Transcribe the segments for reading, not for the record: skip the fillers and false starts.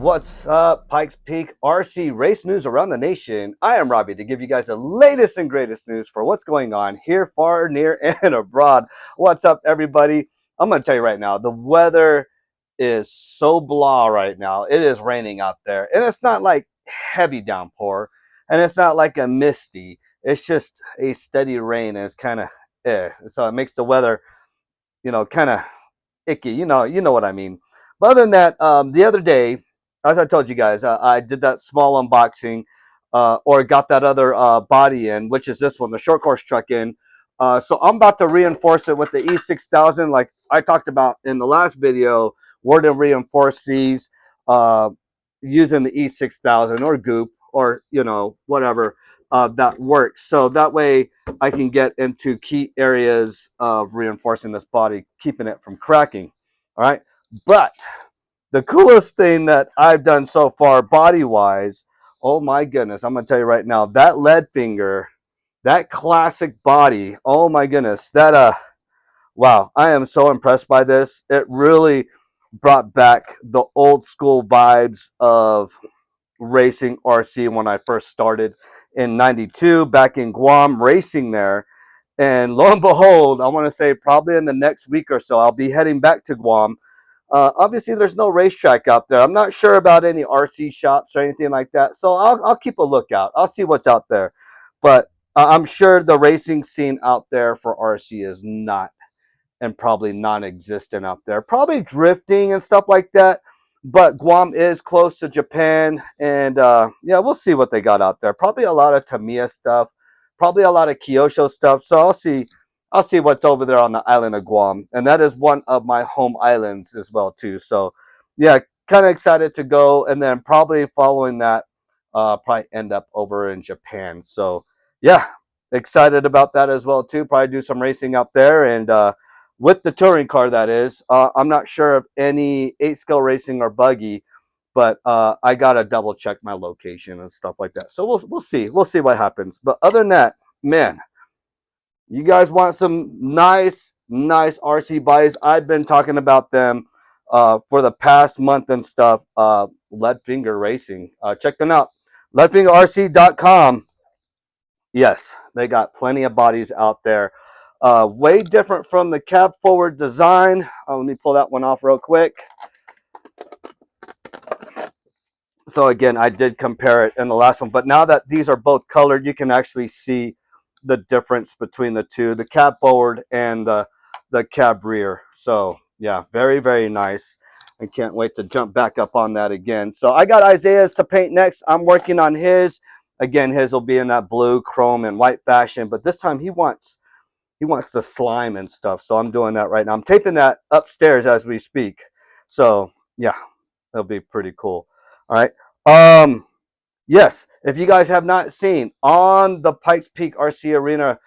What's up, Pikes Peak RC race news around the nation? I am Robbie to give you guys the latest and greatest news for what's going on here, far, near, and abroad. What's up, everybody? I'm going to tell you right now, the weather is so blah right now. It is raining out there, and it's not like heavy downpour, and it's not like a misty. It's just a steady rain, and it's kind of so it makes the weather, kind of icky. You know what I mean. But other than that, the other day, as I told you guys, I did that small unboxing, or got that other body in, which is this one, the short course truck in. So I'm about to reinforce it with the E6000, like I talked about in the last video. We're to reinforce these uh, using the E6000 or Goop or whatever that works. So that way I can get into key areas of reinforcing this body, keeping it from cracking. All right. But the coolest thing that I've done so far body wise, oh my goodness, I'm going to tell you right now, that Leadfinger, that classic body, oh my goodness, wow, I am so impressed by this. It really brought back the old school vibes of racing RC when I first started in 92 back in Guam racing there. And lo and behold, I want to say probably in the next week or so, I'll be heading back to Guam. Obviously, there's no racetrack out there. I'm not sure about any RC shops or anything like that. So I'll keep a lookout. I'll see what's out there. But I'm sure the racing scene out there for RC is not and probably non-existent out there. Probably drifting and stuff like that. But Guam is close to Japan, and yeah, we'll see what they got out there. Probably a lot of Tamiya stuff, probably a lot of Kyosho stuff. So I'll see what's over there on the island of Guam, and that is one of my home islands as well too. So yeah, kind of excited to go, and then probably following that, probably end up over in Japan. So yeah, excited about that as well too. Probably do some racing out there, and with the touring car, that is. I'm not sure of any 8-scale racing or buggy, but I gotta double check my location and stuff like that. So we'll see what happens. But other than that, man, you guys want some nice RC bodies? I've been talking about them for the past month and stuff. Leadfinger Racing, check them out. LeadfingerRC.com. Yes, they got plenty of bodies out there. Way different from the cab forward design. Let me pull that one off real quick. So again, I did compare it in the last one, but now that these are both colored, you can actually see the difference between the two, the cab forward and the cab rear. So yeah, very nice. I can't wait to jump back up on that again. So I got Isaiah's to paint next. I'm working on his. Again, his will be in that blue, chrome, and white fashion, but this time he wants the slime and stuff. So I'm doing that right now. I'm taping that upstairs as we speak. So yeah, it'll be pretty cool. All right. Yes, if you guys have not seen on the Pikes Peak RC Arena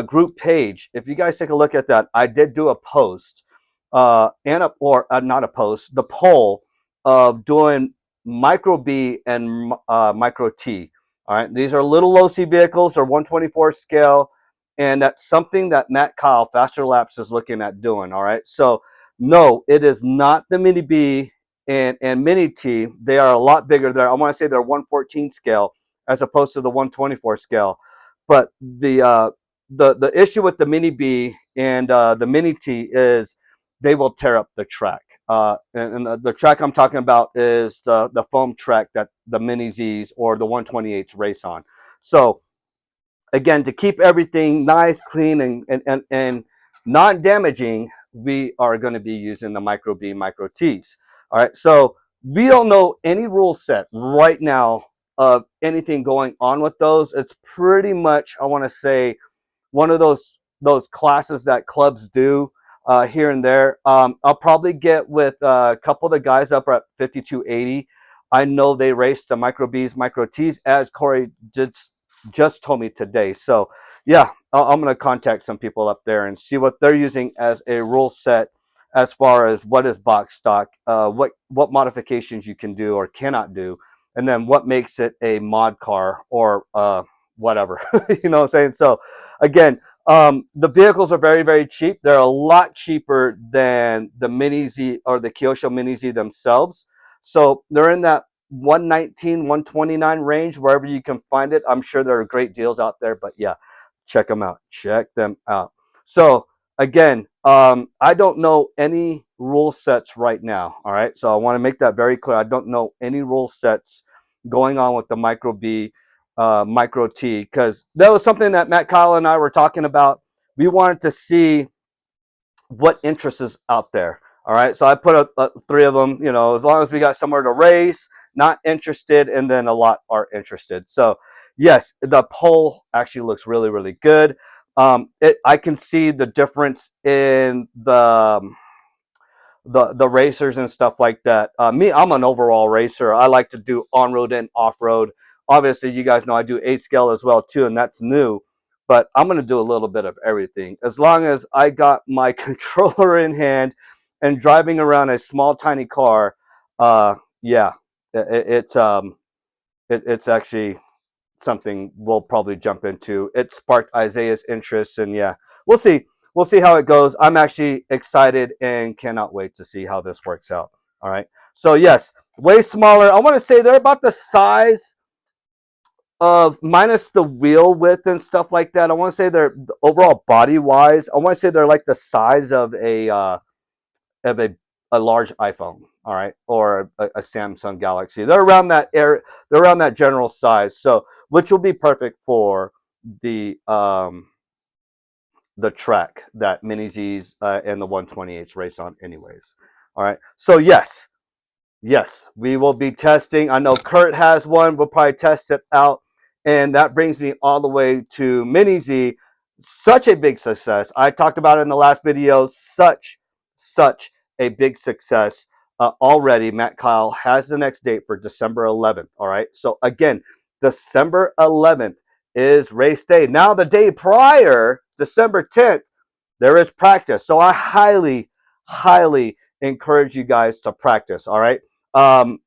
group page, if you guys take a look at that, I did do a post, not a post, the poll of doing micro B and micro T. All right, these are little low C vehicles, they're 124 scale, and that's something that Matt Kyle Faster Laps is looking at doing. All right, so no, it is not the Mini B and Mini T. They are a lot bigger. I want to say they're 114 scale as opposed to the 124 scale. But the issue with the Mini B and the Mini T is they will tear up the track. And the track I'm talking about is the foam track that the Mini Zs or the 128s race on. So again, to keep everything nice, clean, and non-damaging, we are going to be using the Micro B, Micro Ts. All right, so we don't know any rule set right now of anything going on with those. It's pretty much, I want to say, one of those classes that clubs do here and there. I'll probably get with a couple of the guys up at 5280. I know they race the Micro Bs, Micro Ts, as Corey just told me today. So yeah, I'm going to contact some people up there and see what they're using as a rule set as far as what is box stock, what modifications you can do or cannot do, and then what makes it a mod car or whatever. You know what I'm saying? So again, the vehicles are very cheap. They're a lot cheaper than the Mini Z or the Kyosho Mini Z themselves. So they're in that 119, 129 range, wherever you can find it. I'm sure there are great deals out there, but yeah, check them out. Check them out. So again, I don't know any rule sets right now. All right. So I want to make that very clear. I don't know any rule sets going on with the Micro B, Micro T, because that was something that Matt Kyle and I were talking about. We wanted to see what interest is out there. All right. So I put up three of them, you know, as long as we got somewhere to race, not interested, and then a lot are interested. So yes, the poll actually looks really, really good. I can see the difference in the racers and stuff like that. Me, I'm an overall racer. I like to do on road and off road. Obviously, you guys know I do 8 scale as well too, and that's new. But I'm gonna do a little bit of everything as long as I got my controller in hand and driving around a small, tiny car. Yeah, it's it's actually something we'll probably jump into. It sparked Isaiah's interest, and yeah, we'll see. We'll see how it goes. I'm actually excited and cannot wait to see how this works out. All right. So yes, way smaller. I want to say they're about the size of, minus the wheel width and stuff like that. I want to say they're overall body wise. I want to say they're like the size of a large iPhone, all right, or a Samsung Galaxy. They're around that area. They're around that general size. So, which will be perfect for the um, the track that Mini Z's and the 128s race on, anyways. All right. So yes, yes, we will be testing. I know Kurt has one. We'll probably test it out. And that brings me all the way to Mini Z. Such a big success. I talked about it in the last video. Such a big success already. Matt Kyle has the next date for December 11th. All right. So again, December 11th is race day. Now, the day prior, December 10th, there is practice. So I highly encourage you guys to practice. All right. Um,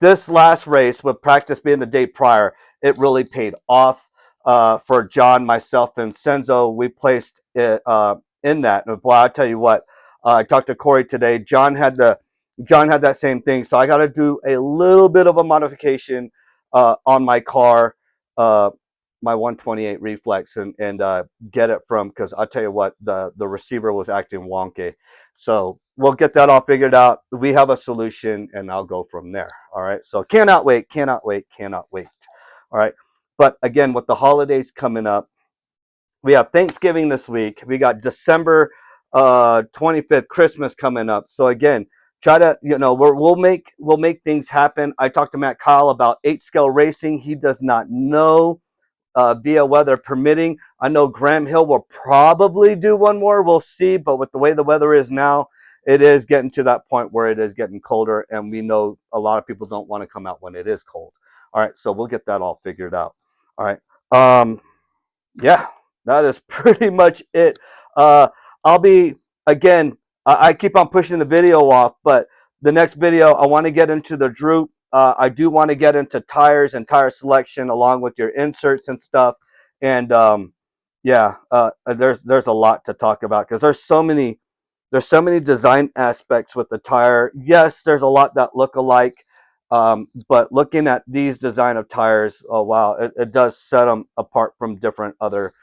this last race, with practice being the day prior, it really paid off for John, myself, and Senzo. We placed it in that. And boy, I tell you what, I talked to Corey today. John had that same thing. So I got to do a little bit of a modification on my car, my 128 Reflex, and get it from, because I'll tell you what, the receiver was acting wonky. So we'll get that all figured out. We have a solution, and I'll go from there. All right. So cannot wait, cannot wait, cannot wait. All right. But again, with the holidays coming up, we have Thanksgiving this week. We got December 25th, Christmas coming up. So again, try to, you know, we'll make things happen. I talked to Matt Kyle about 8 scale racing. He does not know via weather permitting. I know Graham Hill will probably do one more. We'll see. But with the way the weather is now, it is getting to that point where it is getting colder. And we know a lot of people don't want to come out when it is cold. All right. So we'll get that all figured out. All right. Yeah, that is pretty much it. I'll be, again, I keep on pushing the video off, but the next video, I want to get into the droop. I do want to get into tires and tire selection along with your inserts and stuff. And yeah, there's a lot to talk about because there's so many design aspects with the tire. Yes, there's a lot that look alike, but looking at these design of tires, oh wow, it does set them apart from different other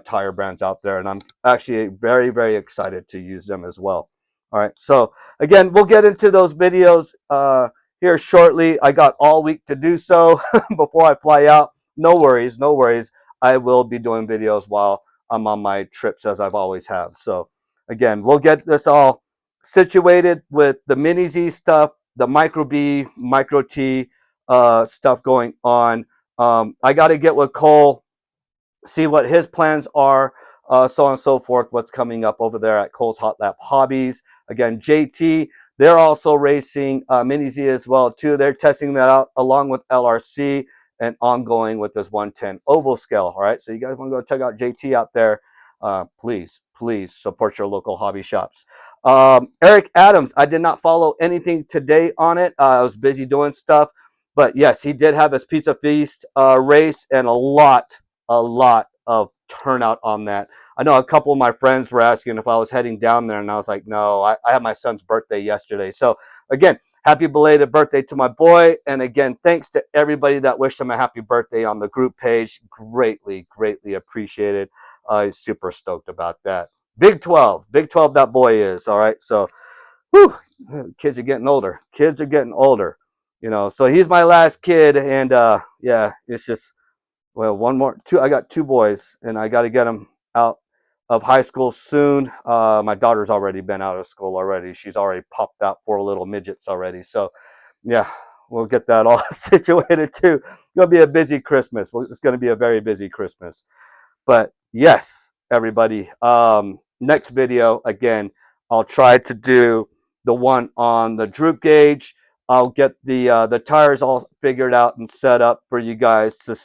tire brands out there, and I'm actually very excited to use them as well. All right, so again, we'll get into those videos here shortly. I got all week to do so before I fly out. No worries, no worries. I will be doing videos while I'm on my trips, as I've always have. So again, we'll get this all situated with the Mini Z stuff, the Micro B, Micro T stuff going on. I got to get with Cole, see what his plans are, so on and so forth, what's coming up over there at Cole's Hot Lap Hobbies. Again, JT, they're also racing Mini Z as well, too. They're testing that out along with LRC and ongoing with this 110 oval scale. All right, so you guys want to go check out JT out there, please support your local hobby shops. Eric Adams, I did not follow anything today on it. I was busy doing stuff. But yes, he did have his Pizza Feast race, and a lot of turnout on that. I know a couple of my friends were asking if I was heading down there, and I was like, no, I had my son's birthday yesterday. So again, happy belated birthday to my boy. And again, thanks to everybody that wished him a happy birthday on the group page. Greatly, greatly appreciated. He's super stoked about that. Big 12, that boy is. All right. So, whew, kids are getting older. Kids are getting older. So he's my last kid. And yeah, it's just, well, one more, two. I got two boys, and I got to get them out of high school soon. My daughter's already been out of school already. She's already popped out 4 little midgets already. So, yeah, we'll get that all situated too. It's gonna be a busy Christmas. It's gonna be a very busy Christmas. But yes, everybody. Next video again, I'll try to do the one on the droop gauge. I'll get the tires all figured out and set up for you guys to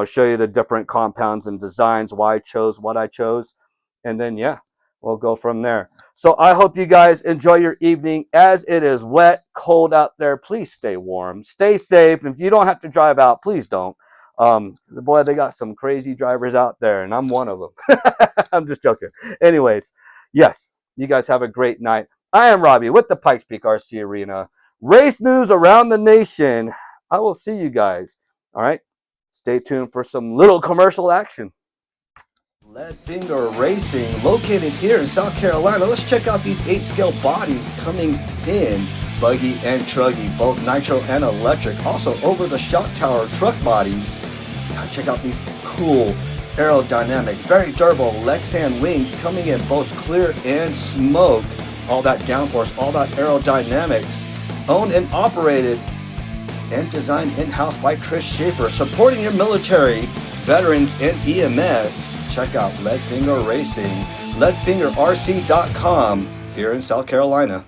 show you the different compounds and designs, why I chose what I chose, and then yeah, we'll go from there. So I hope you guys enjoy your evening. As it is wet, cold out there, please stay warm, stay safe. If you don't have to drive out, please don't. Boy, they got some crazy drivers out there, and I'm one of them. I'm just joking. Anyways, yes, you guys have a great night. I am Robbie with the Pikes Peak RC Arena. Race news around the nation. I will see you guys. All right. Stay tuned for some little commercial action. Leadfinger Racing, located here in South Carolina. Let's check out these 8-scale bodies coming in buggy and truggy, both nitro and electric. Also over the shot tower truck bodies. Check out these cool aerodynamic, very durable Lexan wings coming in both clear and smoke. All that downforce, all that aerodynamics. Owned and operated and designed in-house by Chris Schaefer, supporting your military, veterans, and EMS. Check out Leadfinger Racing, leadfingerrc.com here in South Carolina.